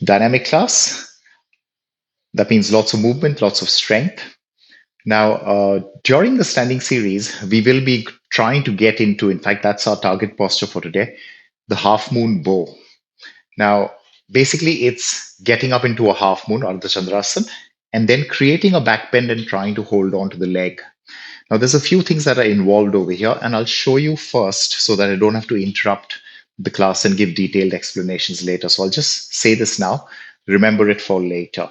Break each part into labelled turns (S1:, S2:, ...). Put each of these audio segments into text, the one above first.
S1: Dynamic class, that means lots of movement, lots of strength. Now, during the standing series, we will be trying to get into, in fact, that's our target posture for today, the half moon bow. Now, basically, it's getting up into a half moon or the Chandrasana and then creating a back bend and trying to hold on to the leg. Now, there's a few things that are involved over here, and I'll show you first so that I don't have to interrupt the class and give detailed explanations later. So I'll just say this now, remember it for later.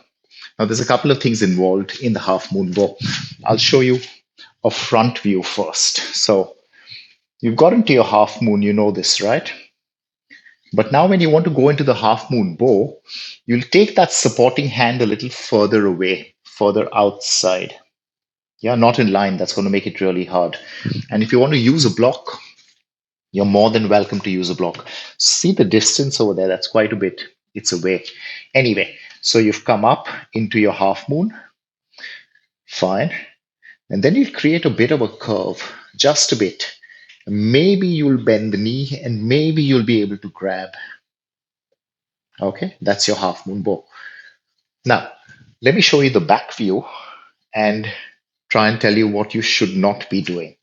S1: Now, there's a couple of things involved in the half moon bow. I'll show you a front view first. So you've got into your half moon, you know this, right? But now, when you want to go into the half moon bow, you'll take that supporting hand a little further away, further outside. Yeah, not in line. That's going to make it really hard. And if you want to use a block, you're more than welcome to use a block. See the distance over there? That's quite a bit. It's away. Anyway, so you've come up into your half moon. Fine. And then you'll create a bit of a curve, just a bit. Maybe you'll bend the knee and maybe you'll be able to grab. Okay, that's your half moon bow. Now, let me show you the back view and try and tell you what you should not be doing.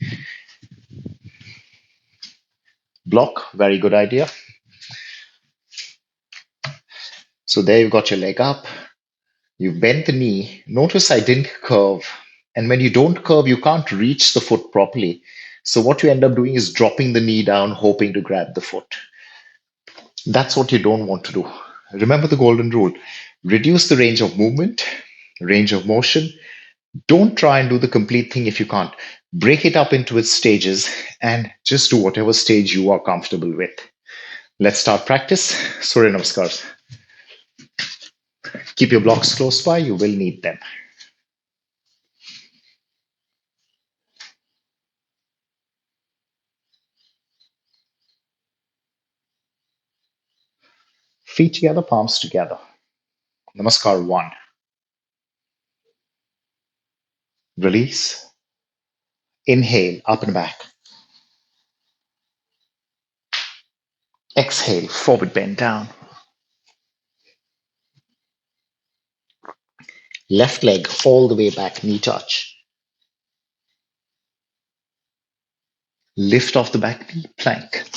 S1: Block, very good idea. So there you've got your leg up. You bent the knee. Notice I didn't curve. And when you don't curve, you can't reach the foot properly. So what you end up doing is dropping the knee down, hoping to grab the foot. That's what you don't want to do. Remember the golden rule. Reduce the range of movement, range of motion. Don't try and do the complete thing if you can't. Break it up into its stages and just do whatever stage you are comfortable with. Let's start practice. Surya Namaskars. Keep your blocks close by. You will need them. Feet together, palms together. Namaskar 1. Release. Inhale, up and back. Exhale, forward bend down. Left leg all the way back, knee touch. Lift off the back knee, plank.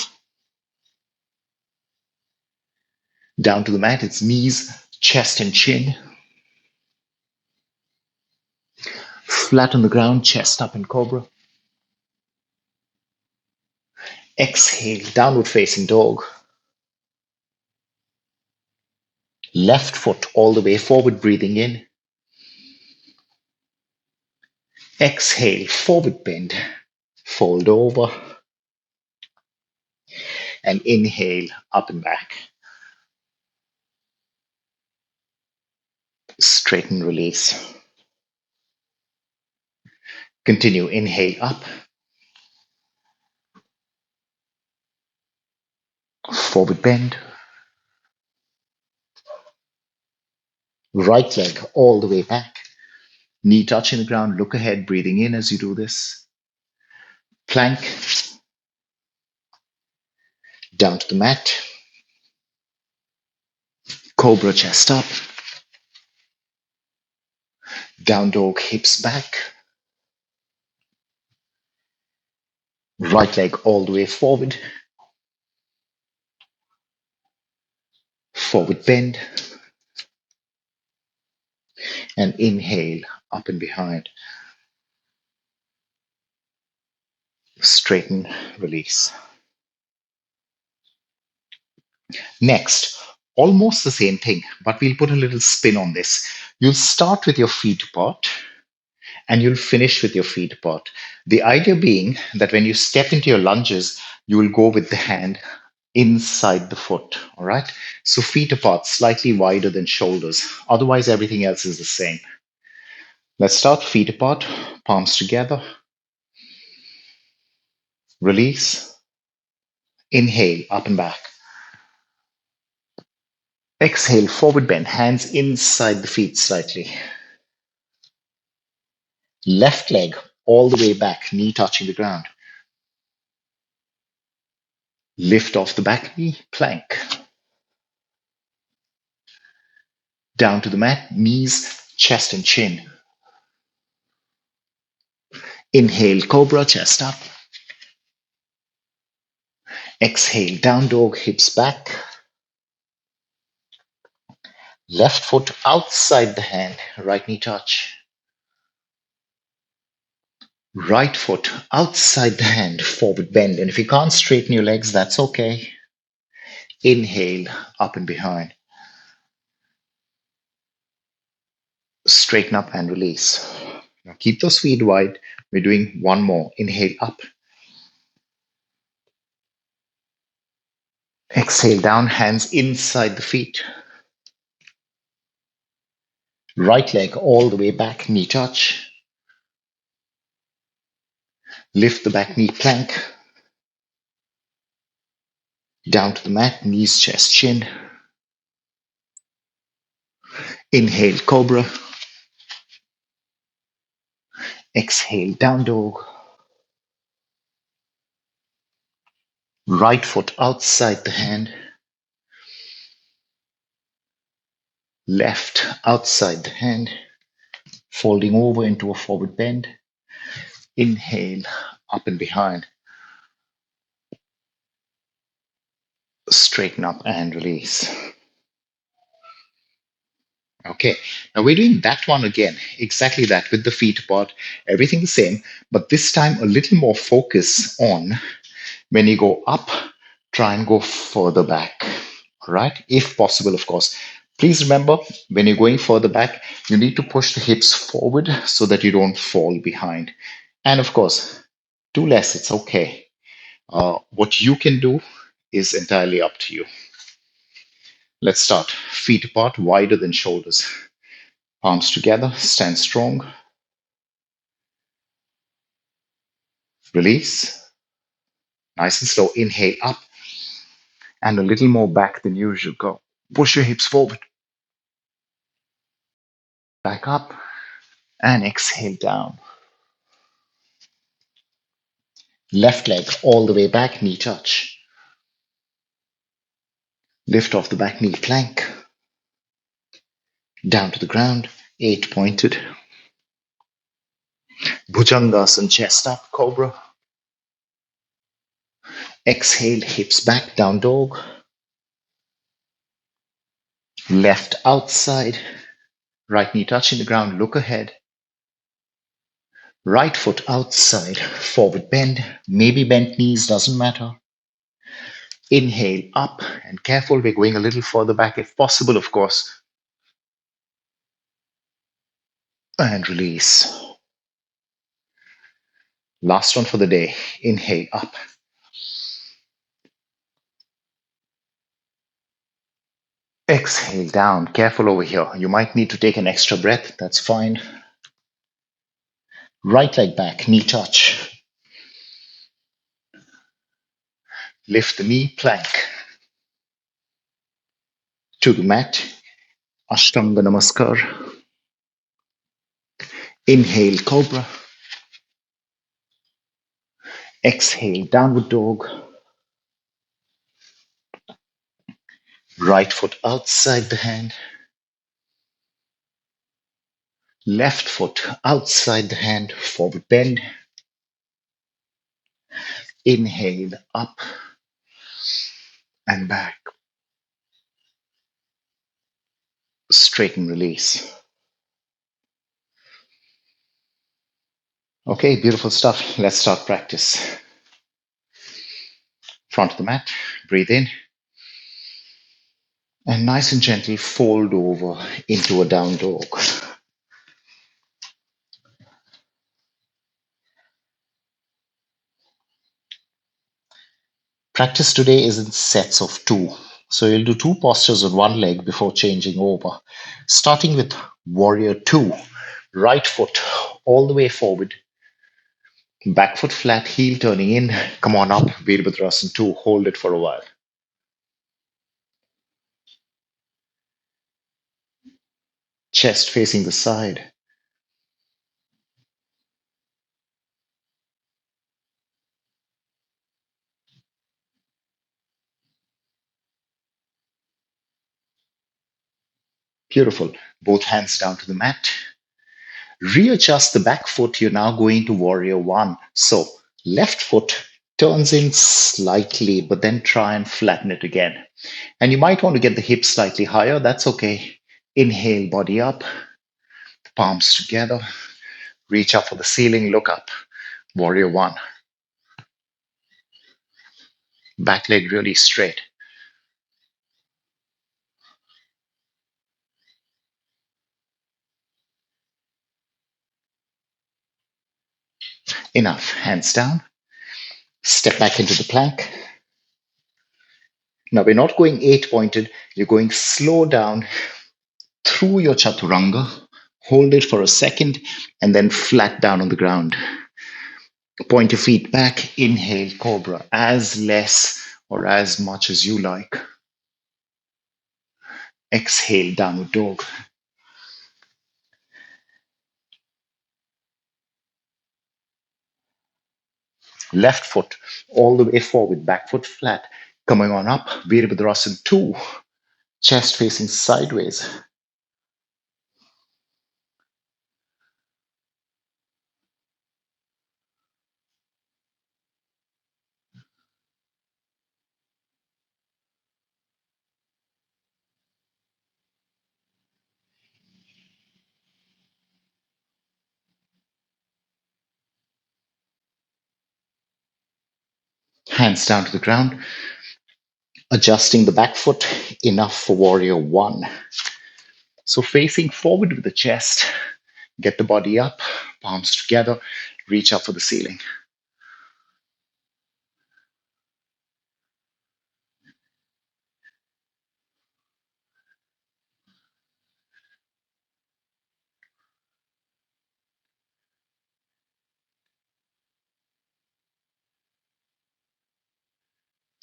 S1: Down to the mat, it's knees, chest and chin. Flat on the ground, chest up in cobra. Exhale, downward facing dog. Left foot all the way forward, breathing in. Exhale, forward bend, fold over. And inhale, up and back. Straighten, release. Continue, inhale up. Forward bend. Right leg all the way back. Knee touching the ground, look ahead, breathing in as you do this. Plank. Down to the mat. Cobra, chest up. Down dog, hips back. Right leg all the way forward. Forward bend. And inhale, up and behind. Straighten, release. Next, almost the same thing, but we'll put a little spin on this. You'll start with your feet apart and you'll finish with your feet apart. The idea being that when you step into your lunges, you will go with the hand inside the foot. All right. So feet apart, slightly wider than shoulders. Otherwise, everything else is the same. Let's start feet apart, palms together. Release. Inhale, up and back. Exhale, forward bend, hands inside the feet slightly. Left leg all the way back, knee touching the ground. Lift off the back knee, plank. Down to the mat, knees, chest and chin. Inhale, cobra, chest up. Exhale, down dog, hips back. Left foot outside the hand, right knee touch. Right foot outside the hand, forward bend. And if you can't straighten your legs, that's okay. Inhale, up and behind. Straighten up and release. Now keep those feet wide. We're doing one more. Inhale, up. Exhale, down, hands inside the feet. Right leg all the way back, knee touch. Lift the back knee, plank. Down to the mat, knees, chest, chin. Inhale, cobra. Exhale, down dog. Right foot outside the hand. Left outside the hand. Folding over into a forward bend. Inhale, up and behind. Straighten up and release. Okay, now we're doing that one again, exactly that with the feet apart, everything the same, but this time a little more focus on when you go up, try and go further back. All right, if possible, of course. Please remember, when you're going further back, you need to push the hips forward so that you don't fall behind. And of course, do less, it's okay. What you can do is entirely up to you. Let's start. Feet apart, wider than shoulders. Palms together, stand strong. Release. Nice and slow. Inhale up and a little more back than usual. Go. Push your hips forward. Back up and exhale down. Left leg all the way back, knee touch. Lift off the back knee, plank. Down to the ground, 8 pointed. Bhujangasana, chest up, cobra. Exhale, hips back, down dog. Left outside, right knee touching the ground, look ahead. Right foot outside, forward bend, maybe bent knees, doesn't matter. Inhale up and careful, we're going a little further back if possible, of course. And release. Last one for the day. Inhale up. Exhale down. Careful over here. You might need to take an extra breath. That's fine. Right leg back, knee touch. Lift the knee, plank. To the mat. Ashtanga Namaskar. Inhale, cobra. Exhale, downward dog. Right foot outside the hand. Left foot outside the hand. Forward bend. Inhale, up and back. Straighten, release. Okay, beautiful stuff. Let's start practice. Front of the mat, breathe in, and nice and gently fold over into a down dog. Practice today is in sets of two. So you'll do two postures on one leg before changing over. Starting with warrior two, right foot all the way forward, back foot flat, heel turning in. Come on up, Virabhadrasana 2, hold it for a while. Chest facing the side. Beautiful. Both hands down to the mat. Readjust the back foot. You're now going to warrior one. So left foot turns in slightly, but then try and flatten it again. And you might want to get the hips slightly higher. That's okay. Inhale, body up, palms together. Reach up for the ceiling, look up. Warrior one. Back leg really straight. Enough. Hands down. Step back into the plank. Now we're not going eight pointed. You're going slow down through your chaturanga. Hold it for a second and then flat down on the ground. Point your feet back. Inhale, cobra. As less or as much as you like. Exhale, downward dog. Left foot all the way forward, back foot flat. Coming on up, Virabhadrasana 2. Chest facing sideways. Hands down to the ground. Adjusting the back foot enough for warrior one. So facing forward with the chest, get the body up, palms together, reach up for the ceiling.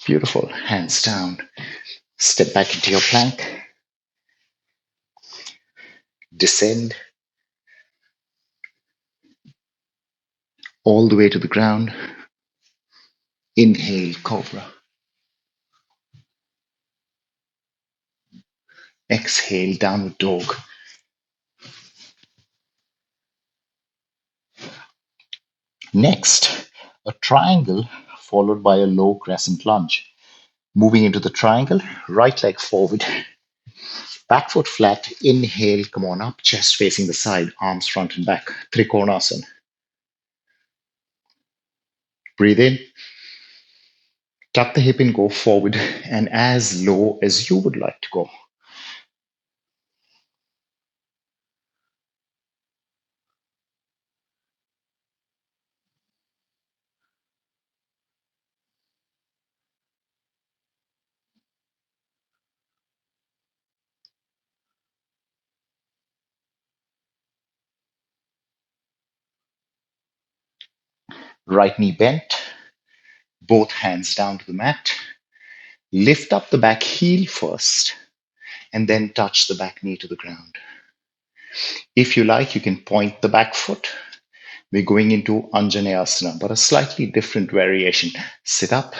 S1: Beautiful. Hands down. Step back into your plank. Descend all the way to the ground. Inhale, cobra. Exhale, downward dog. Next, a triangle followed by a low crescent lunge. Moving into the triangle, right leg forward, back foot flat. Inhale, come on up, chest facing the side, arms front and back. Trikonasana. Breathe in, tuck the hip and go forward and as low as you would like to go. Right knee bent, both hands down to the mat. Lift up the back heel first and then touch the back knee to the ground. If you like, you can point the back foot. We're going into Anjaneyasana, but a slightly different variation. Sit up.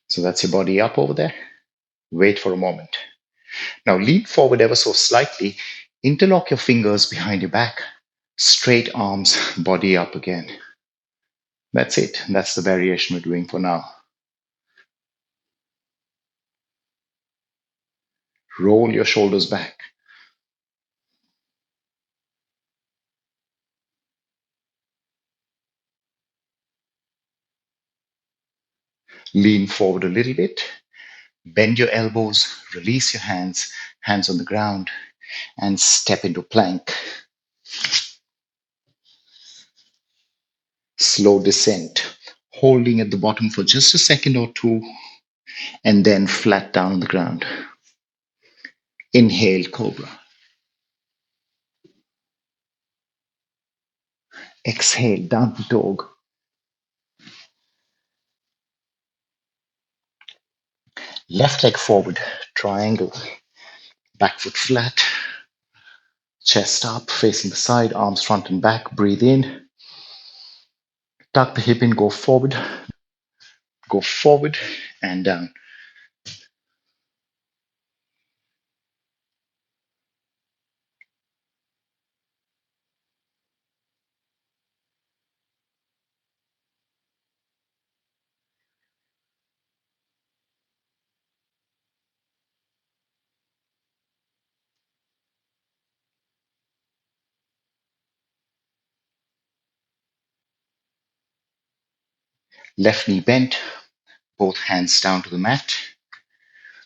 S1: So that's your body up over there. Wait for a moment. Now lean forward ever so slightly. Interlock your fingers behind your back. Straight arms, body up again. That's it. That's the variation we're doing for now. Roll your shoulders back. Lean forward a little bit. Bend your elbows. Release your hands. Hands on the ground. And step into plank. Slow descent. Holding at the bottom for just a second or two. And then flat down on the ground. Inhale, cobra. Exhale, downward dog. Left leg forward, triangle. Back foot flat. Chest up, facing the side, arms front and back. Breathe in. Tuck the hip in, go forward and down. Left knee bent, both hands down to the mat.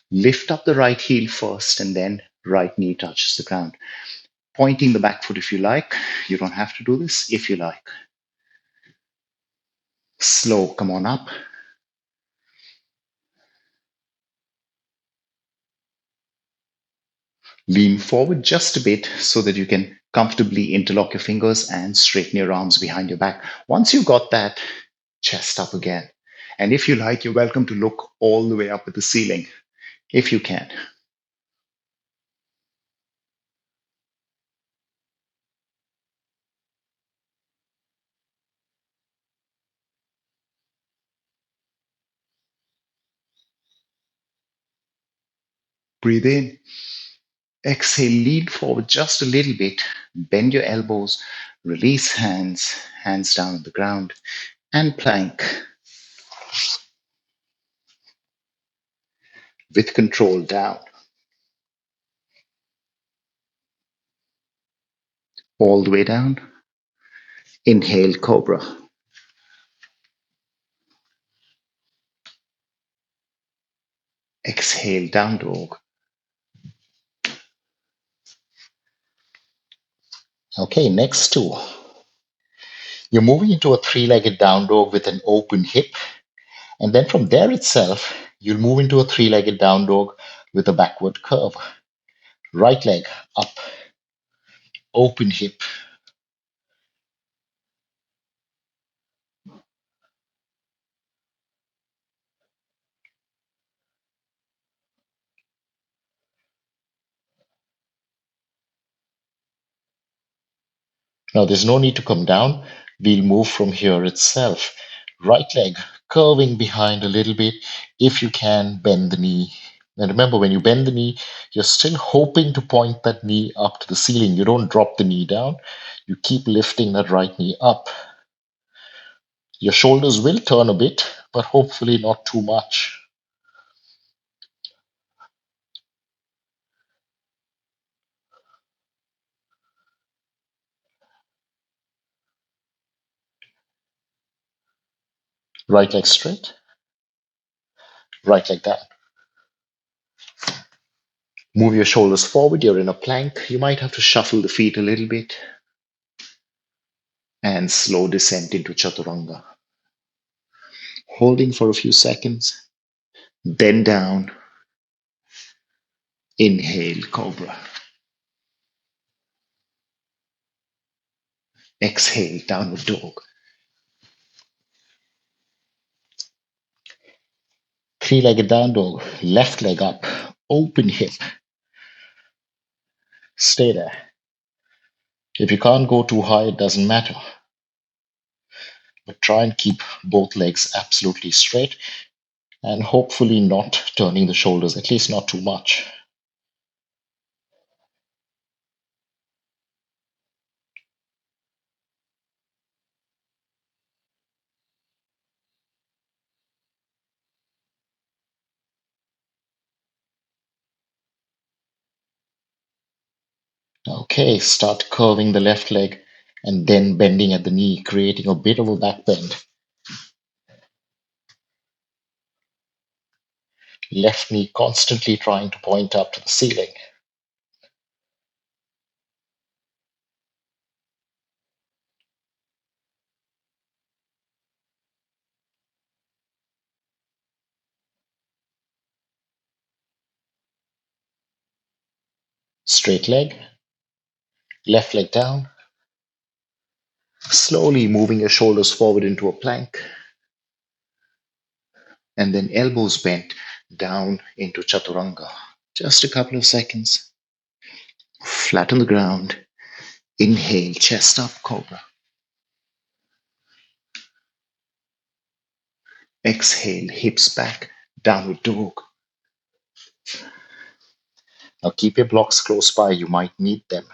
S1: Lift up the right heel first, and then right knee touches the ground. Pointing the back foot if you like. You don't have to do this if you like. Slow, come on up. Lean forward just a bit so that you can comfortably interlock your fingers and straighten your arms behind your back. Once you've got that, chest up again. And if you like, you're welcome to look all the way up at the ceiling if you can. Breathe in. Exhale, lean forward just a little bit. Bend your elbows. Release hands, hands down on the ground. And plank with control down. All the way down. Inhale, cobra. Exhale, down dog. Okay, next two. You're moving into a three-legged down dog with an open hip. And then from there itself, you'll move into a three-legged down dog with a backward curve. Right leg up, open hip. Now there's no need to come down. We'll move from here itself. Right leg curving behind a little bit. If you can, bend the knee. And remember, when you bend the knee, you're still hoping to point that knee up to the ceiling. You don't drop the knee down. You keep lifting that right knee up. Your shoulders will turn a bit, but hopefully not too much. Right leg straight, right leg down. Move your shoulders forward. You're in a plank. You might have to shuffle the feet a little bit. And slow descent into chaturanga. Holding for a few seconds. Then down. Inhale, cobra. Exhale, downward dog. Three-legged down dog. Left leg up. Open hip. Stay there. If you can't go too high, it doesn't matter. But try and keep both legs absolutely straight and hopefully not turning the shoulders, at least not too much. Okay, start curving the left leg and then bending at the knee, creating a bit of a back bend. Left knee constantly trying to point up to the ceiling. Straight leg, left leg down. Slowly moving your shoulders forward into a plank. And then elbows bent down into chaturanga. Just a couple of seconds. Flat on the ground. Inhale, chest up, cobra. Exhale, hips back, downward dog. Now keep your blocks close by, you might need them.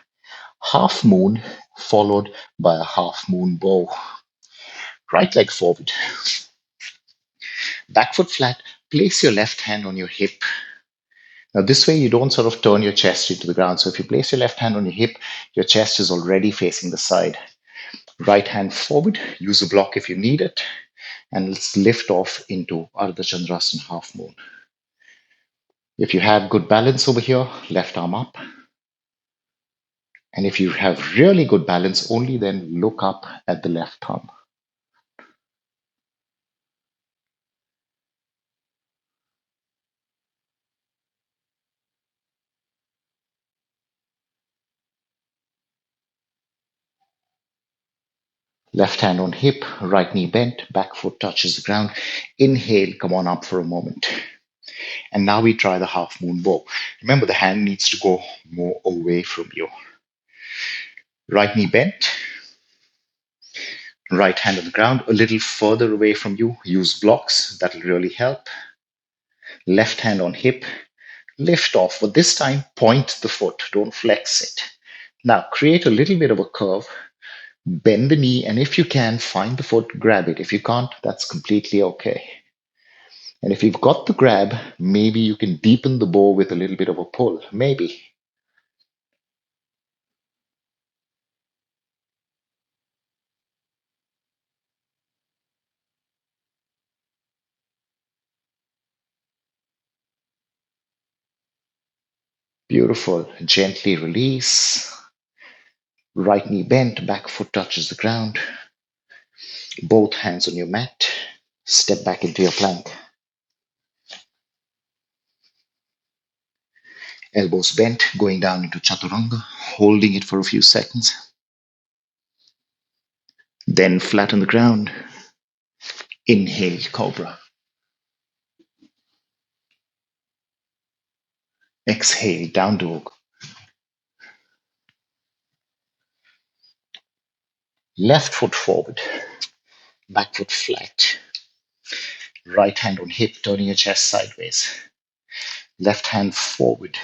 S1: Half moon followed by a half moon bow. Right leg forward. Back foot flat. Place your left hand on your hip. Now, this way you don't sort of turn your chest into the ground. So if you place your left hand on your hip, your chest is already facing the side. Right hand forward. Use a block if you need it. And let's lift off into Ardha Chandrasana half moon. If you have good balance over here, left arm up. And if you have really good balance, only then look up at the left thumb. Left hand on hip, right knee bent, back foot touches the ground. Inhale, come on up for a moment. And now we try the half moon bow. Remember, the hand needs to go more away from you. Right knee bent, right hand on the ground, a little further away from you. Use blocks, that'll really help. Left hand on hip, lift off, but this time point the foot, don't flex it. Now create a little bit of a curve, bend the knee, and if you can, find the foot, grab it. If you can't, that's completely okay. And if you've got the grab, maybe you can deepen the bow with a little bit of a pull. Maybe. Beautiful. Gently release. Right knee bent, back foot touches the ground. Both hands on your mat. Step back into your plank. Elbows bent, going down into chaturanga, holding it for a few seconds. Then flat on the ground. Inhale, cobra. Exhale, down dog. Left foot forward, back foot flat. Right hand on hip, turning your chest sideways. Left hand forward.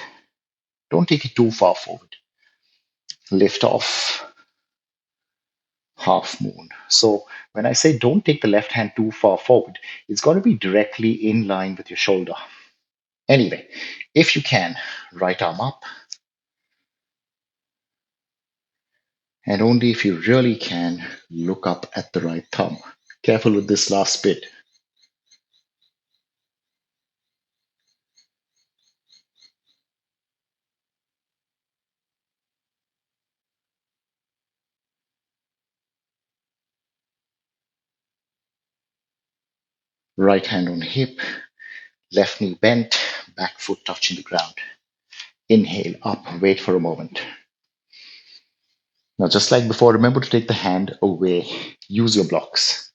S1: Don't take it too far forward. Lift off. Half moon. So when I say don't take the left hand too far forward, it's got to be directly in line with your shoulder. Anyway, if you can, right arm up. And only if you really can, look up at the right thumb. Careful with this last bit. Right hand on hip, left knee bent, back foot touching the ground. Inhale up, wait for a moment. Now, just like before, remember to take the hand away. Use your blocks.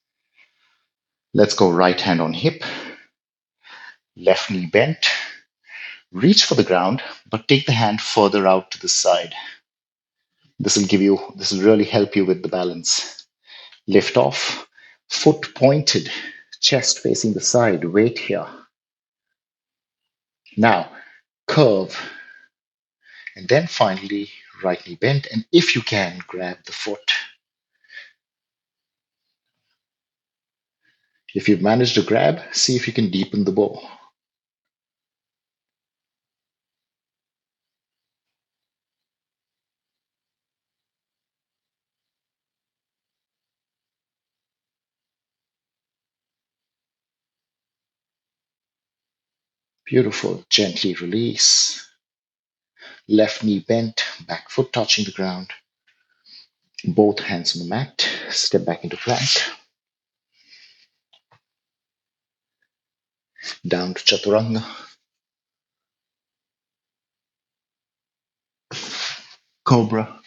S1: Let's go right hand on hip, left knee bent. Reach for the ground, but take the hand further out to the side. This will really help you with the balance. Lift off, foot pointed, chest facing the side. Weight here. Now, curve. And then finally, right knee bent. And if you can, grab the foot. If you've managed to grab, see if you can deepen the bow. Beautiful. Gently release. Left knee bent, back foot touching the ground. Both hands on the mat. Step back into plank. Down to chaturanga. Cobra.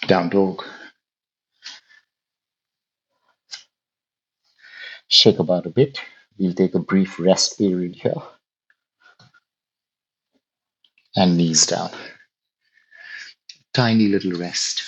S1: Down dog. Shake about a bit. We'll take a brief rest period here. And knees down. Tiny little rest.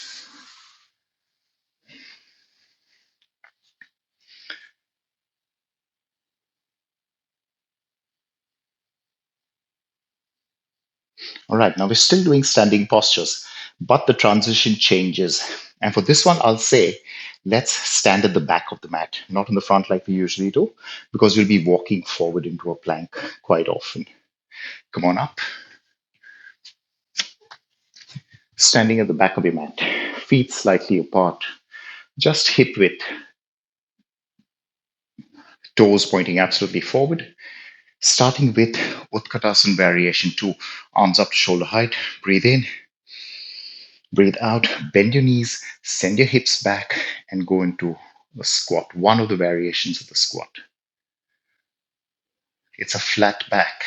S1: All right, now we're still doing standing postures, but the transition changes. And for this one, I'll say, let's stand at the back of the mat, not in the front like we usually do, because you'll be walking forward into a plank quite often. Come on up. Standing at the back of your mat, feet slightly apart. Just hip width, toes pointing absolutely forward. Starting with Utkatasana variation 2, arms up to shoulder height. Breathe in, breathe out, bend your knees, send your hips back, and go into a squat, one of the variations of the squat. It's a flat back.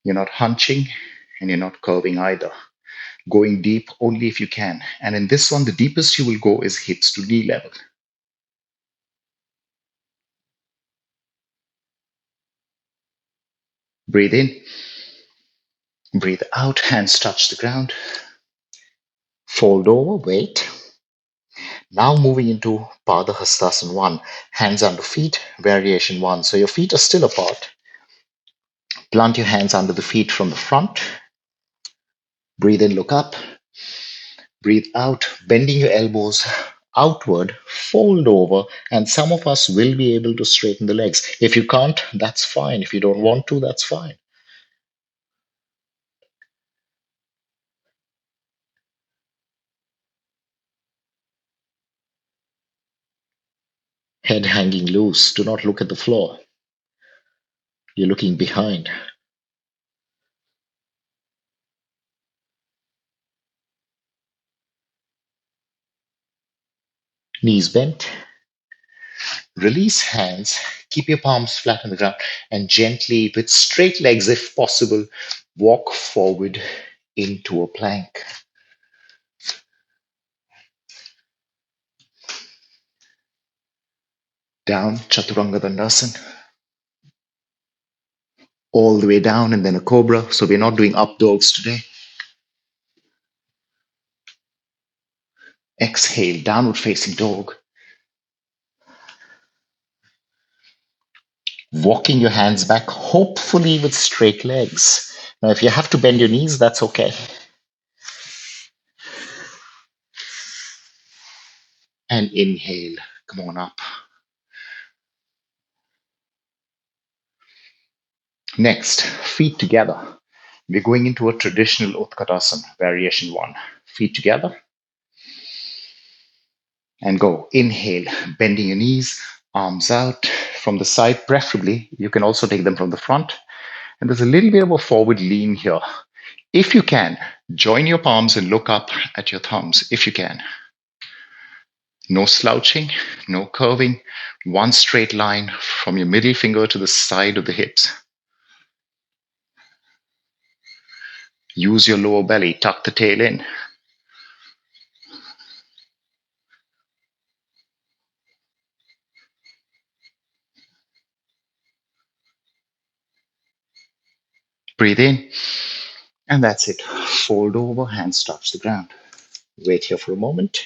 S1: You're not hunching and you're not curving either. Going deep only if you can. And in this one, the deepest you will go is hips to knee level. Breathe in, breathe out, hands touch the ground. Fold over, wait. Now moving into Pada Hastasana 1, hands under feet, variation 1. So your feet are still apart. Plant your hands under the feet from the front. Breathe in, look up. Breathe out, bending your elbows outward, fold over, and some of us will be able to straighten the legs. If you can't, that's fine. If you don't want to, that's fine. Head hanging loose. Do not look at the floor. You're looking behind. Knees bent. Release hands. Keep your palms flat on the ground and gently, with straight legs if possible, walk forward into a plank. Down, Chaturanga Dandasana. All the way down and then a cobra. So we're not doing up dogs today. Exhale, downward facing dog. Walking your hands back, hopefully with straight legs. Now, if you have to bend your knees, that's okay. And inhale, come on up. Next, feet together. We're going into a traditional Utkatasana, variation 1. Feet together and go. Inhale, bending your knees, arms out from the side, preferably. You can also take them from the front. And there's a little bit of a forward lean here. If you can, join your palms and look up at your thumbs, if you can. No slouching, no curving, one straight line from your middle finger to the side of the hips. Use your lower belly, tuck the tail in. Breathe in, and that's it. Fold over, hands touch the ground. Wait here for a moment.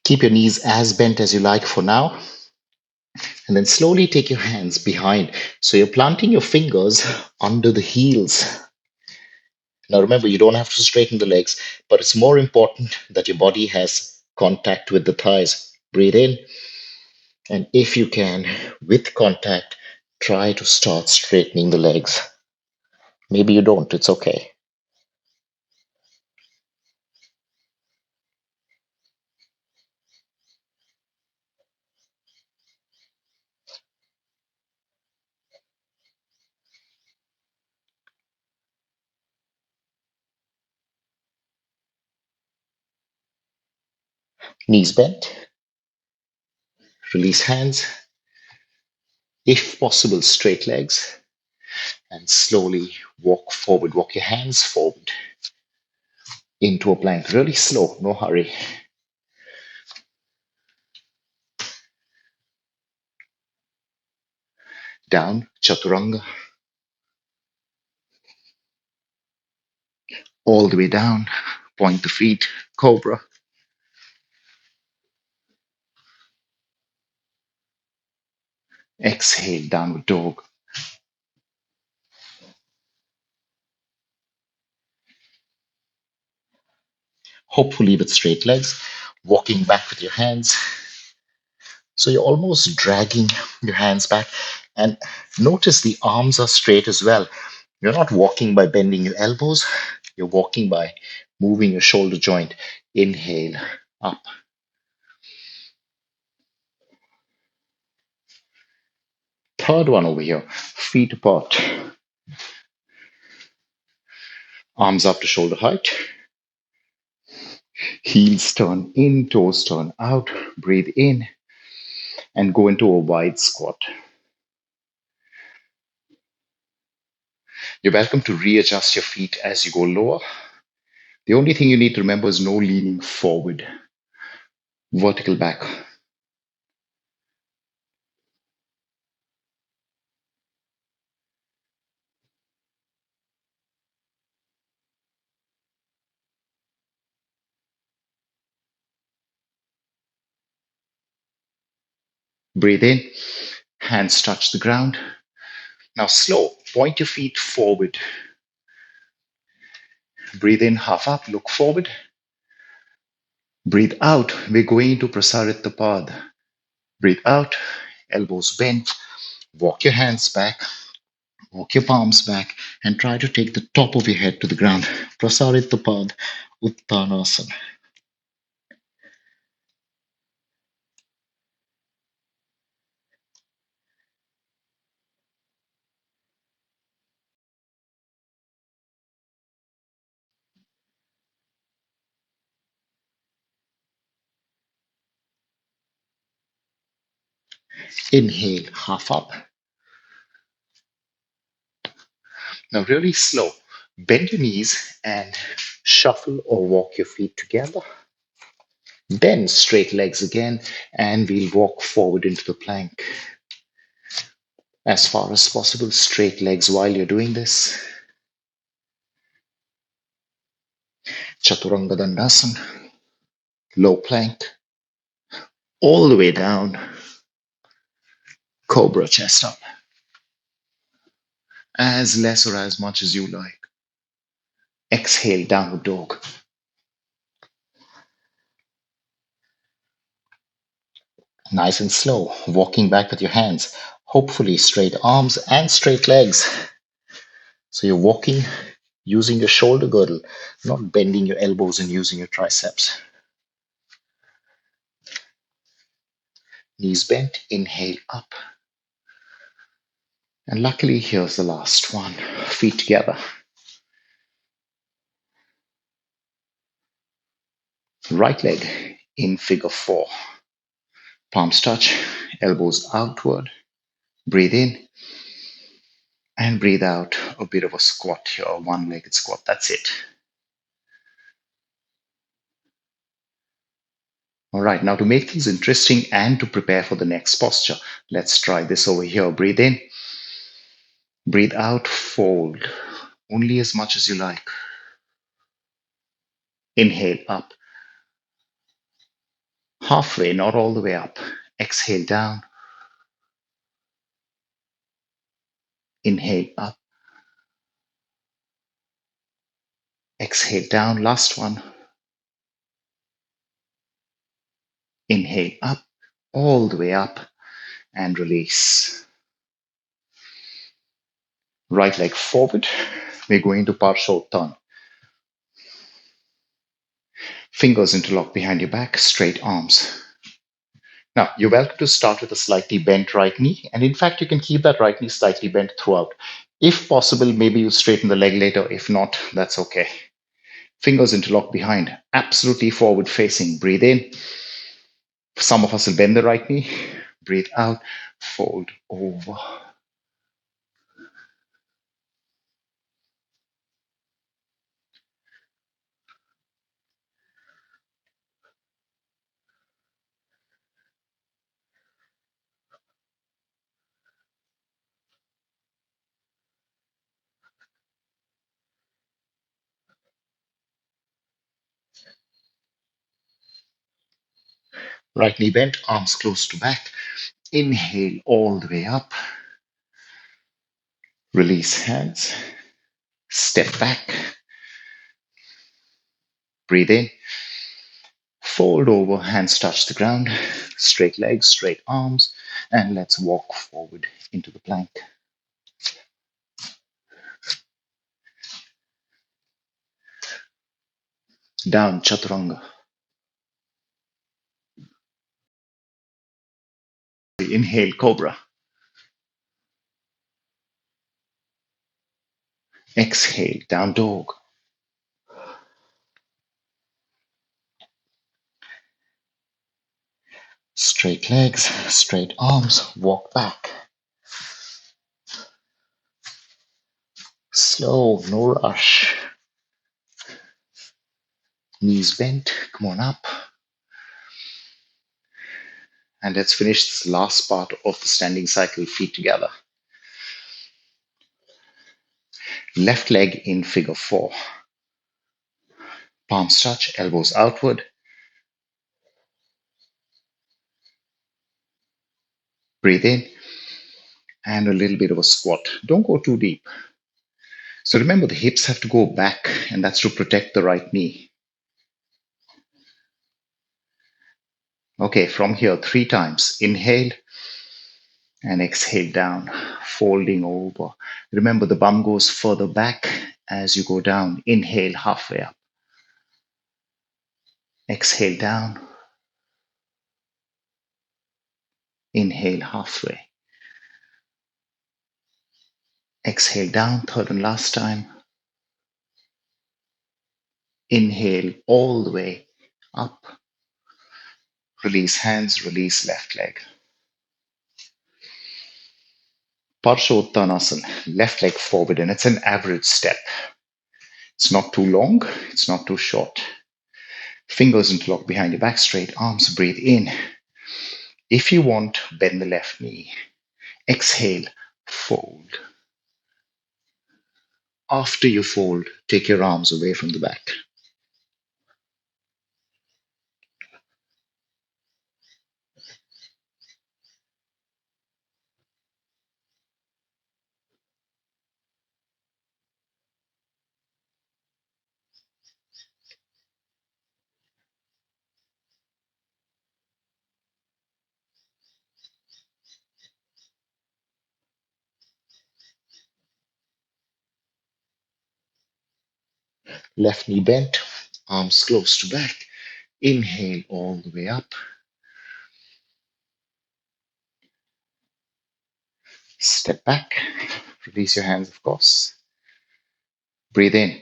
S1: Keep your knees as bent as you like for now. And then slowly take your hands behind. So you're planting your fingers under the heels. Now remember, you don't have to straighten the legs, but it's more important that your body has contact with the thighs. Breathe in. And if you can, with contact, try to start straightening the legs. Maybe you don't, it's okay. Knees bent, release hands. If possible, straight legs. And slowly walk forward, walk your hands forward into a plank. Really slow, no hurry. Down, Chaturanga. All the way down, point the feet, Cobra. Exhale, downward dog. Hopefully with straight legs, walking back with your hands. So you're almost dragging your hands back. And notice the arms are straight as well. You're not walking by bending your elbows. You're walking by moving your shoulder joint. Inhale, up. Third one over here, feet apart, arms up to shoulder height, heels turn in, toes turn out. Breathe in and go into a wide squat. You're welcome to readjust your feet as you go lower. The only thing you need to remember is no leaning forward, vertical back. Breathe in, hands touch the ground. Now slow, point your feet forward. Breathe in, half up, look forward. Breathe out, we're going to Prasarita. Breathe out, elbows bent. Walk your hands back, walk your palms back, and try to take the top of your head to the ground. Prasarita Uttanasana. Inhale, half up. Now, really slow. Bend your knees and shuffle or walk your feet together. Then straight legs again, and we'll walk forward into the plank. As far as possible, straight legs while you're doing this. Chaturanga Dandasana, low plank, all the way down. Cobra chest up. As less or as much as you like. Exhale, downward dog. Nice and slow, walking back with your hands. Hopefully straight arms and straight legs. So you're walking using your shoulder girdle, not bending your elbows and using your triceps. Knees bent, inhale up. And luckily, here's the last one. Feet together. Right leg in figure four. Palms touch, elbows outward. Breathe in and breathe out. A bit of a squat here, a one-legged squat. That's it. All right, now to make things interesting and to prepare for the next posture, let's try this over here. Breathe in, breathe out, fold. Only as much as you like. Inhale up. Halfway, not all the way up. Exhale down. Inhale up. Exhale down. Last one. Inhale up, all the way up, and release. Right leg forward. We're going to Parshottana. Fingers interlock behind your back, straight arms. Now, you're welcome to start with a slightly bent right knee. And in fact, you can keep that right knee slightly bent throughout. If possible, maybe you straighten the leg later. If not, that's okay. Fingers interlock behind, absolutely forward facing. Breathe in. Some of us will bend the right knee. Breathe out, fold over. Right knee bent, arms close to back. Inhale all the way up. Release hands. Step back. Breathe in. Fold over, hands touch the ground. Straight legs, straight arms. And let's walk forward into the plank. Down, chaturanga. Inhale, cobra. Exhale, down dog. Straight legs, straight arms, walk back. Slow, no rush. Knees bent, come on up. And let's finish this last part of the standing cycle, feet together. Left leg in figure four. Palms touch, elbows outward. Breathe in and a little bit of a squat. Don't go too deep. So remember, the hips have to go back, and that's to protect the right knee. Okay, from here, three times. Inhale and exhale down, folding over. Remember, the bum goes further back as you go down. Inhale halfway up. Exhale down. Inhale halfway. Exhale down, third and last time. Inhale all the way up. Release hands, release left leg. Parshottanasana, left leg forward, and it's an average step. It's not too long, it's not too short. Fingers interlock behind your back, straight arms, breathe in. If you want, bend the left knee. Exhale, fold. After you fold, take your arms away from the back. Left knee bent, arms close to back. Inhale all the way up. Step back. Release your hands, of course. Breathe in.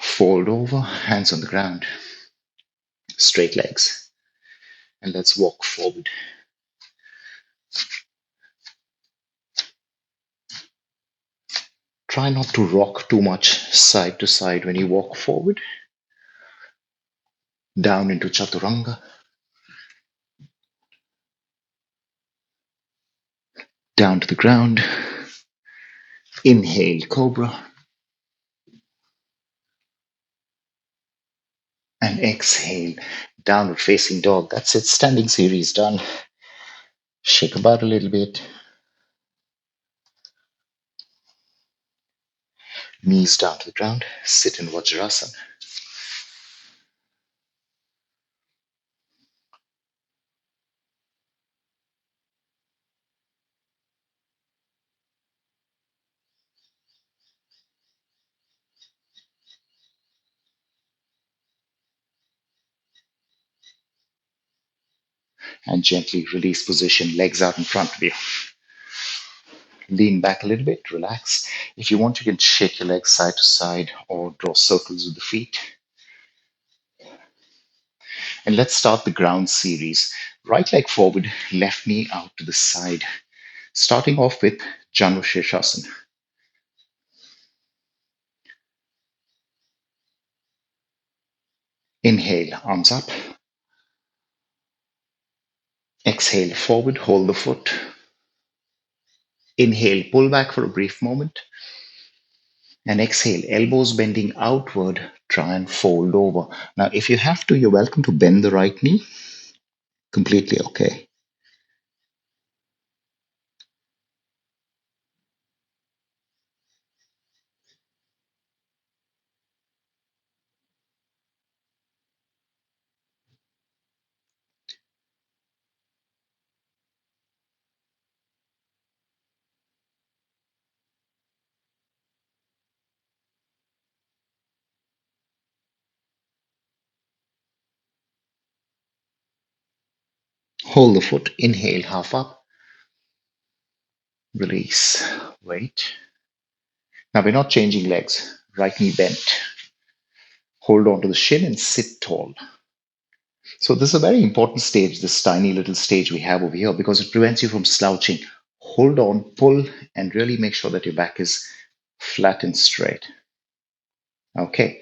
S1: Fold over, hands on the ground. Straight legs. And let's walk forward. Try not to rock too much side to side when you walk forward. Down into chaturanga. Down to the ground. Inhale, cobra. And exhale, downward facing dog. That's it. Standing series done. Shake about a little bit. Knees down to the ground. Sit in Vajrasana. And gently release position. Legs out in front of you. Lean back a little bit. Relax. If you want, you can shake your legs side to side or draw circles with the feet. And let's start the ground series. Right leg forward, left knee out to the side. Starting off with Janu Shirshasana. Inhale, arms up. Exhale, forward, hold the foot. Inhale, pull back for a brief moment. And exhale, elbows bending outward, try and fold over. Now, if you have to, you're welcome to bend the right knee. Completely okay. Hold the foot. Inhale, half up. Release. Wait. Now we're not changing legs. Right knee bent. Hold on to the shin and sit tall. So this is a very important stage, this tiny little stage we have over here, because it prevents you from slouching. Hold on, pull, and really make sure that your back is flat and straight. Okay.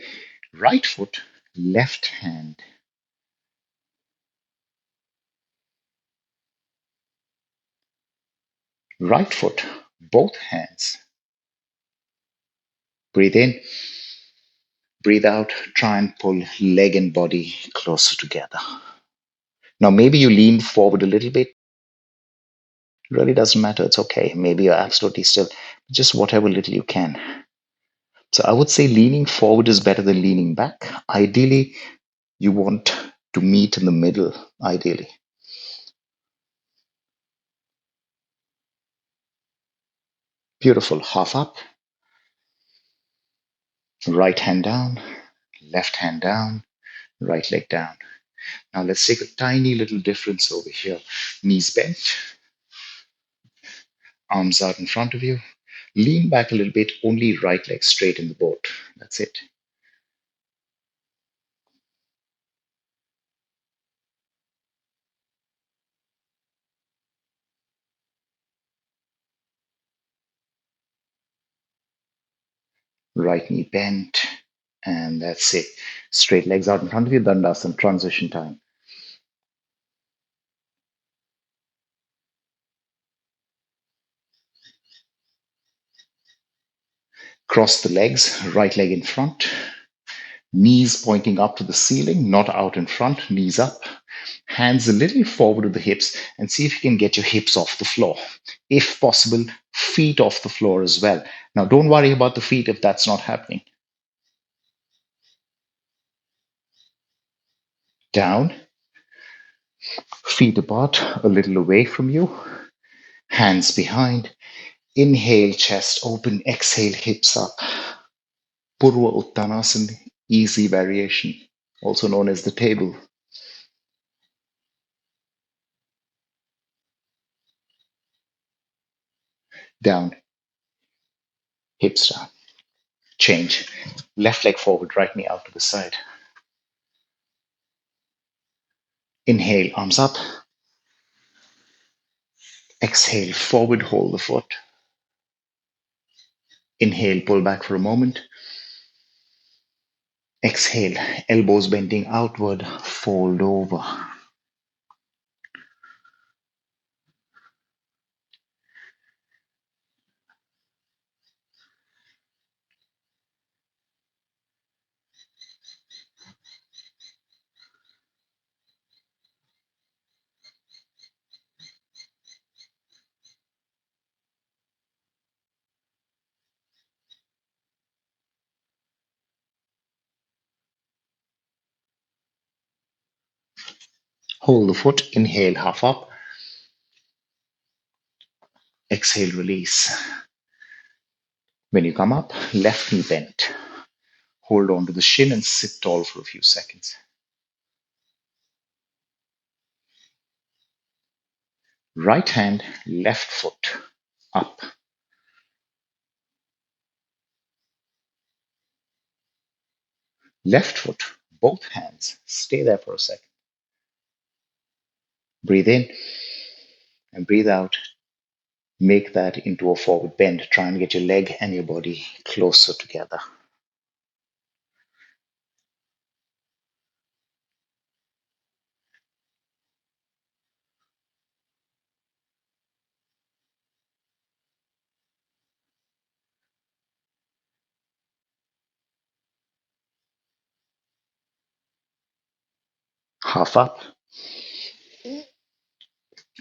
S1: Right foot, left hand. Right foot, both hands. Breathe in, breathe out. Try and pull leg and body closer together. Now, maybe you lean forward a little bit. Really doesn't matter. It's okay. Maybe you're absolutely still. Just whatever little you can. So I would say leaning forward is better than leaning back. Ideally, you want to meet in the middle, ideally. Beautiful. Half up, right hand down, left hand down, right leg down. Now let's take a tiny little difference over here. Knees bent, arms out in front of you. Lean back a little bit, only right leg straight in the boat. That's it. Right knee bent, and that's it. Straight legs out in front of you, Dandasana, transition time. Cross the legs, right leg in front, knees pointing up to the ceiling, not out in front, knees up, hands a little forward of the hips, and see if you can get your hips off the floor. If possible, feet off the floor as well. Now, don't worry about the feet if that's not happening. Down, feet apart, a little away from you, hands behind. Inhale, chest open, exhale, hips up. Purva Uttanasana, easy variation, also known as the table. Down, hips down. Change. Left leg forward, right knee out to the side. Inhale, arms up. Exhale, forward, hold the foot. Inhale, pull back for a moment. Exhale, elbows bending outward, fold over. Hold the foot. Inhale, half up. Exhale, release. When you come up, left knee bent. Hold on to the shin and sit tall for a few seconds. Right hand, left foot up. Left foot, both hands. Stay there for a second. Breathe in and breathe out. Make that into a forward bend. Try and get your leg and your body closer together. Half up.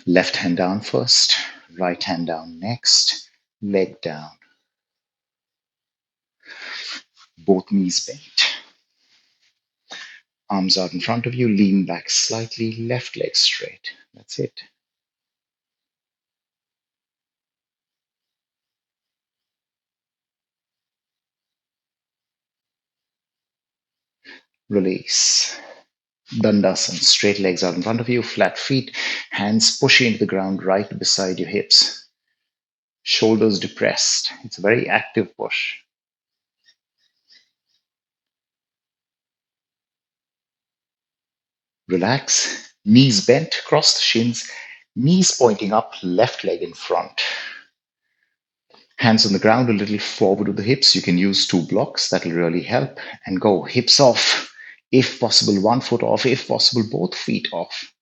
S1: Left hand down first. Right hand down next. Leg down. Both knees bent. Arms out in front of you. Lean back slightly. Left leg straight. That's it. Release. Dandasana. Straight legs out in front of you, flat feet, hands pushing into the ground right beside your hips. Shoulders depressed. It's a very active push. Relax. Knees bent, cross the shins, knees pointing up, left leg in front. Hands on the ground, a little forward with the hips. You can use two blocks. That'll really help. And go hips off. If possible, one foot off. If possible, both feet off.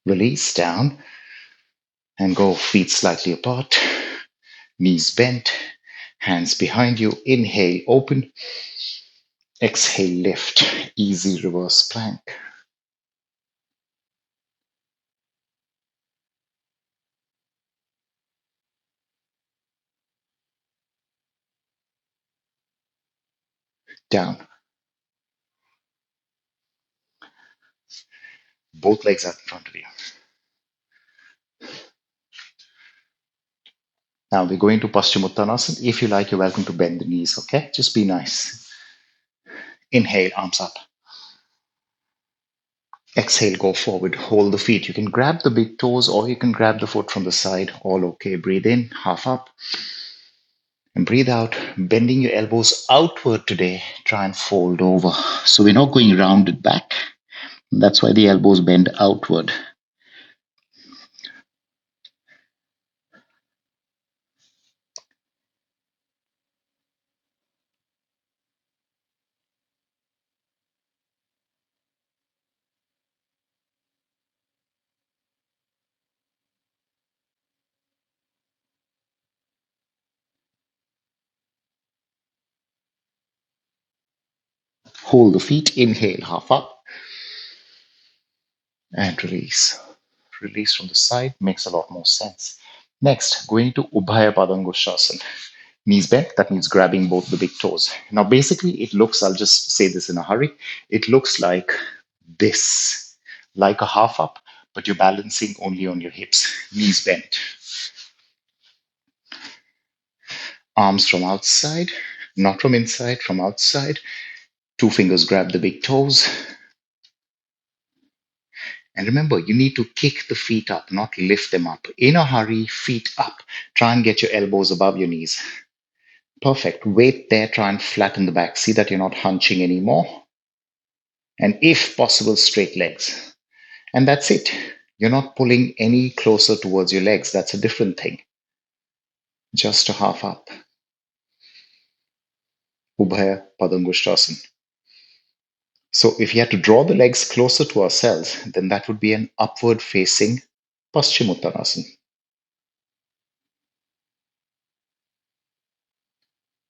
S1: Release down and go feet slightly apart. Knees bent. Hands behind you. Inhale, open. Exhale, lift. Easy reverse plank. Down. Both legs out in front of you. Now we're going to Paschimottanasana. If you like, you're welcome to bend the knees, okay? Just be nice. Inhale, arms up. Exhale, go forward. Hold the feet. You can grab the big toes or you can grab the foot from the side. All okay. Breathe in, half up. And breathe out, bending your elbows outward today. Try and fold over. So we're not going rounded back. That's why the elbows bend outward. Hold the feet. Inhale, half up. And release. Release from the side makes a lot more sense. Next, going to Ubhaya Padangushasana. Knees bent, that means grabbing both the big toes. Now, basically, it looks, I'll just say this in a hurry, it looks like this, like a half up, but you're balancing only on your hips, knees bent. Arms from outside, not from inside, from outside. Two fingers grab the big toes. And remember, you need to kick the feet up, not lift them up. In a hurry, feet up. Try and get your elbows above your knees. Perfect. Weight there, try and flatten the back. See that you're not hunching anymore. And if possible, straight legs. And that's it. You're not pulling any closer towards your legs. That's a different thing. Just a half up. Ubhaya Padangushtasana. So if you had to draw the legs closer to ourselves, then that would be an upward facing Paschimottanasana.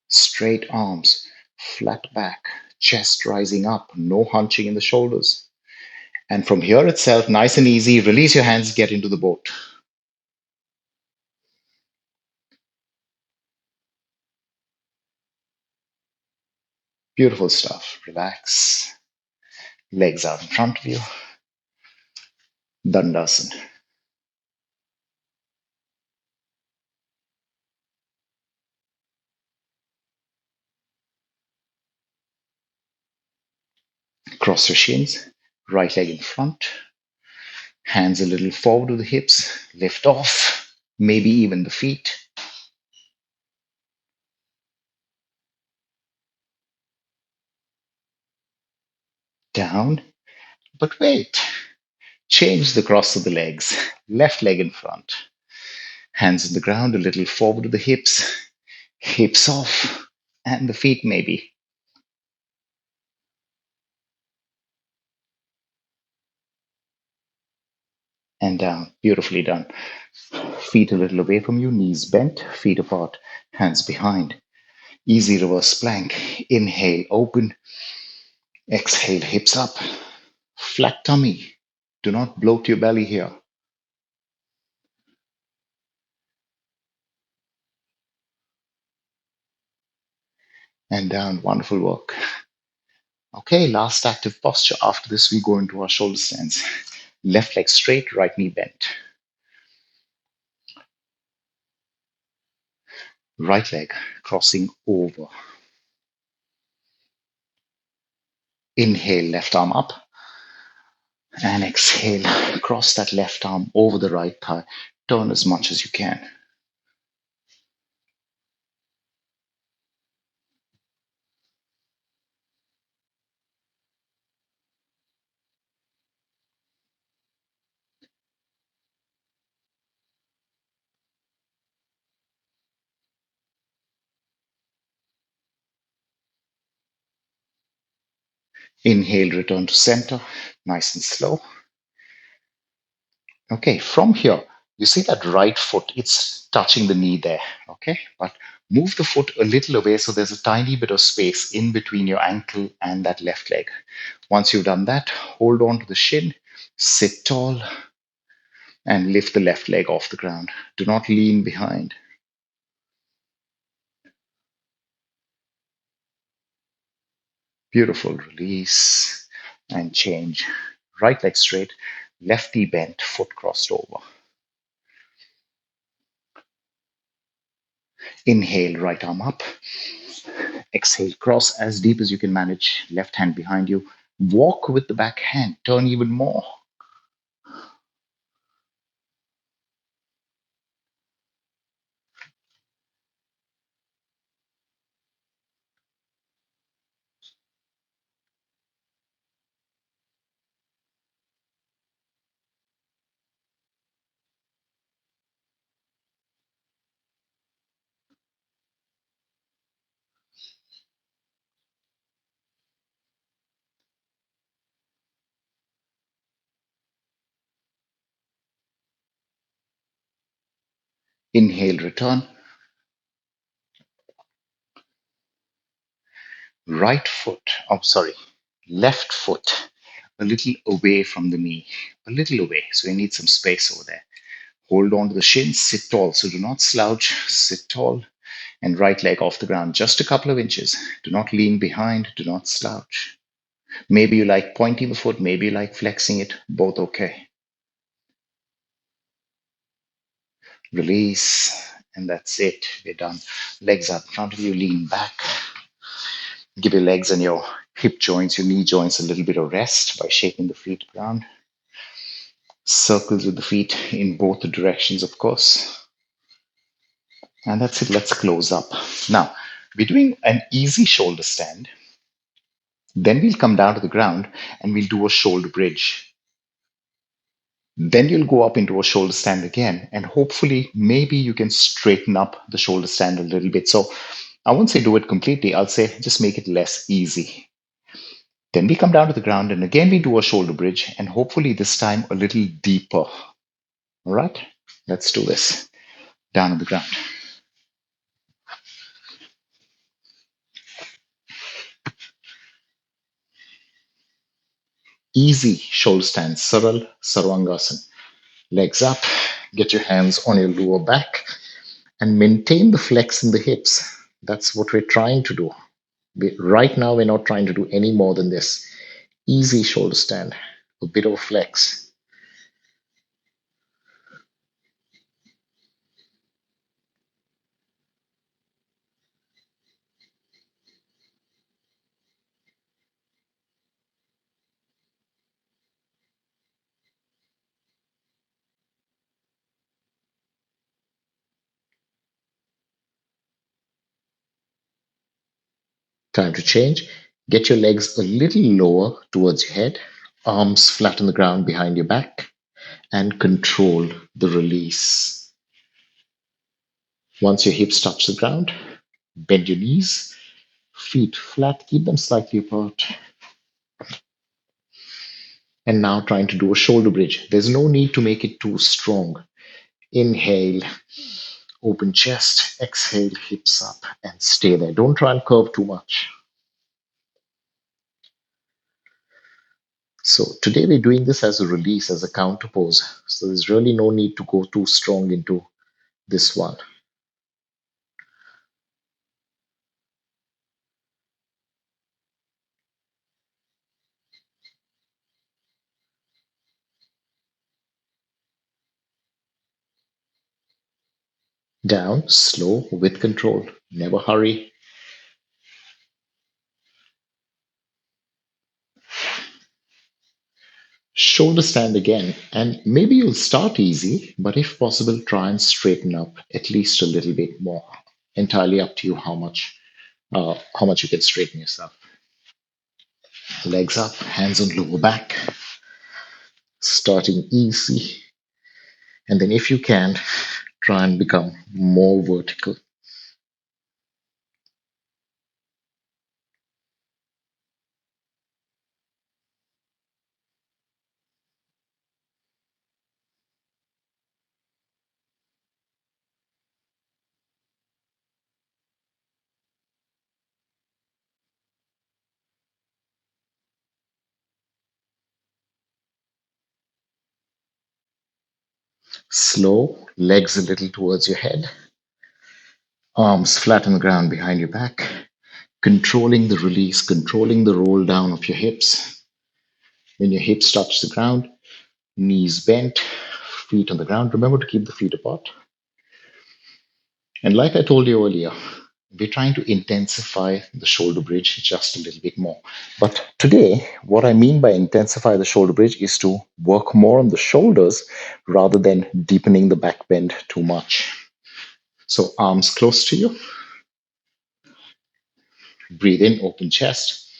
S1: Straight arms, flat back, chest rising up, no hunching in the shoulders. And from here itself, nice and easy, release your hands, get into the boat. Beautiful stuff. Relax. Legs out in front of you. Dandasana. Cross your shins. Right leg in front. Hands a little forward with the hips. Lift off. Maybe even the feet. Down. But wait. Change the cross of the legs. Left leg in front. Hands on the ground, a little forward with the hips. Hips off. And the feet maybe. And down. Beautifully done. Feet a little away from you, knees bent, feet apart, hands behind. Easy reverse plank. Inhale, open. Exhale, hips up. Flat tummy. Do not bloat your belly here. And down. Wonderful work. Okay, last active posture. After this, we go into our shoulder stance. Left leg straight, right knee bent. Right leg crossing over. Inhale, left arm up, and exhale, cross that left arm over the right thigh. Turn as much as you can. Inhale, return to center, nice and slow. Okay, from here, you see that right foot, it's touching the knee there. Okay, but move the foot a little away so there's a tiny bit of space in between your ankle and that left leg. Once you've done that, hold on to the shin, sit tall, and lift the left leg off the ground. Do not lean behind. Beautiful. Release and change. Right leg straight, left knee bent, foot crossed over. Inhale, right arm up. Exhale, cross as deep as you can manage. Left hand behind you. Walk with the back hand. Turn even more. Inhale, return. Right foot, oh, sorry, left foot a little away from the knee, a little away. So you need some space over there. Hold on to the shins, sit tall. So do not slouch, sit tall, and right leg off the ground, just a couple of inches. Do not lean behind, do not slouch. Maybe you like pointing the foot, maybe you like flexing it, both okay. Release, and that's it. We're done. Legs out in front of you, lean back. Give your legs and your hip joints, your knee joints a little bit of rest by shaking the feet around. Circles with the feet in both directions, of course. And that's it. Let's close up. Now, we're doing an easy shoulder stand. Then we'll come down to the ground and we'll do a shoulder bridge. Then you'll go up into a shoulder stand again. And hopefully, maybe you can straighten up the shoulder stand a little bit. So I won't say do it completely. I'll say just make it less easy. Then we come down to the ground and again we do a shoulder bridge and hopefully this time a little deeper. All right, let's do this. Down on the ground. Easy shoulder stand, Saral Sarvangasana. Legs up, get your hands on your lower back and maintain the flex in the hips. That's what we're trying to do. Right now, we're not trying to do any more than this. Easy shoulder stand, a bit of flex. Time to change. Get your legs a little lower towards your head, arms flat on the ground behind your back, and control the release. Once your hips touch the ground, bend your knees, feet flat, keep them slightly apart. And now trying to do a shoulder bridge. There's no need to make it too strong. Inhale, open chest, exhale, hips up, and stay there. Don't try and curve too much. So today we're doing this as a release, as a counter pose. So there's really no need to go too strong into this one. Down, slow, with control. Never hurry. Shoulder stand again. And maybe you'll start easy, but if possible, try and straighten up at least a little bit more. Entirely up to you how much you can straighten yourself. Legs up, hands on lower back, starting easy. And then if you can, try and become more vertical. Slow, legs a little towards your head, arms flat on the ground behind your back, controlling the release, controlling the roll down of your hips. When your hips touch the ground, knees bent, feet on the ground. Remember to keep the feet apart. And like I told you earlier, we're trying to intensify the shoulder bridge just a little bit more. But today, what I mean by intensify the shoulder bridge is to work more on the shoulders rather than deepening the back bend too much. So, arms close to you, breathe in, open chest,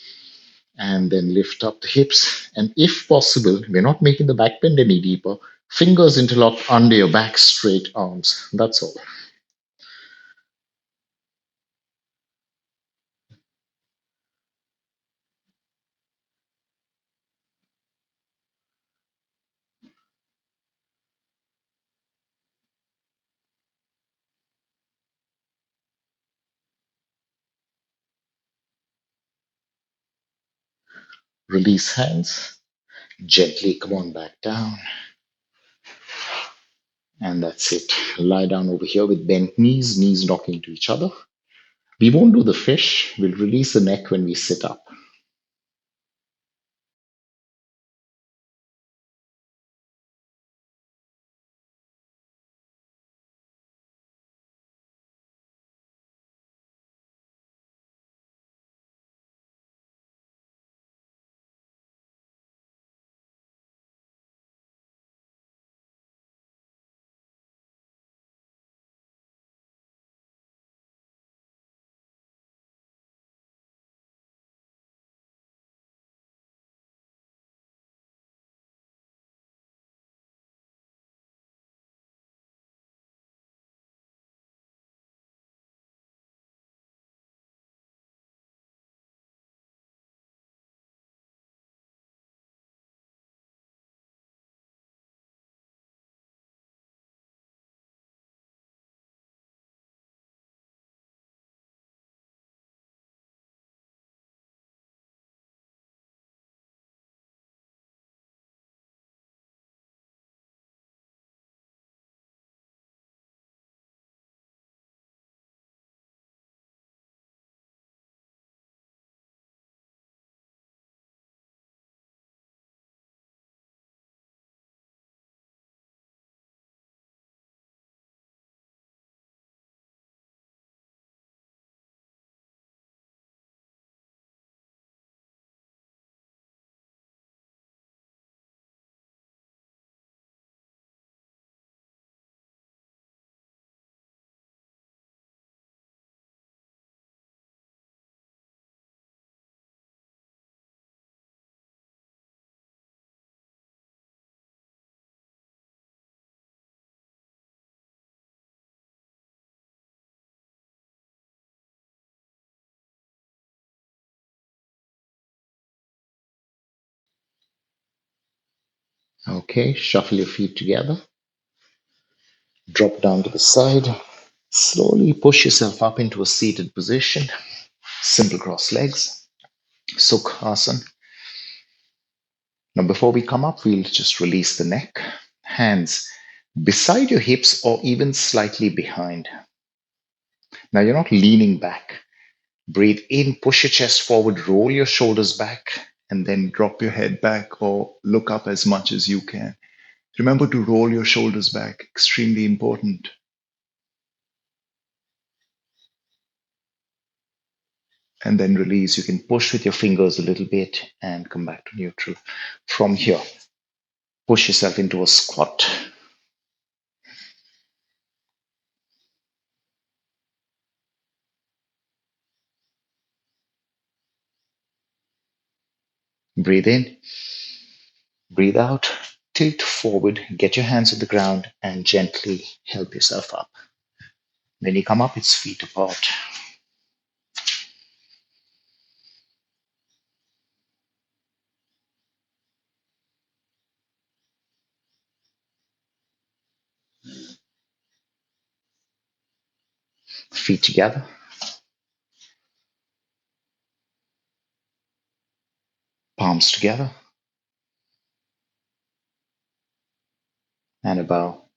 S1: and then lift up the hips. And if possible, we're not making the back bend any deeper. Fingers interlock under your back, straight arms. That's all. Release hands. Gently come on back down. And that's it. Lie down over here with bent knees, knees knocking to each other. We won't do the fish. We'll release the neck when we sit up. Okay, shuffle your feet together. Drop down to the side. Slowly push yourself up into a seated position. Simple cross legs. Sukhasana. Now, before we come up, we'll just release the neck. Hands beside your hips or even slightly behind. Now, you're not leaning back. Breathe in, push your chest forward, roll your shoulders back, and then drop your head back or look up as much as you can. Remember to roll your shoulders back, extremely important. and then release. You can push with your fingers a little bit and come back to neutral. From here, push yourself into a squat. Breathe in, breathe out, tilt forward, get your hands on the ground, and gently help yourself up. When you come up, it's feet apart. Feet together, palms together, and a bow.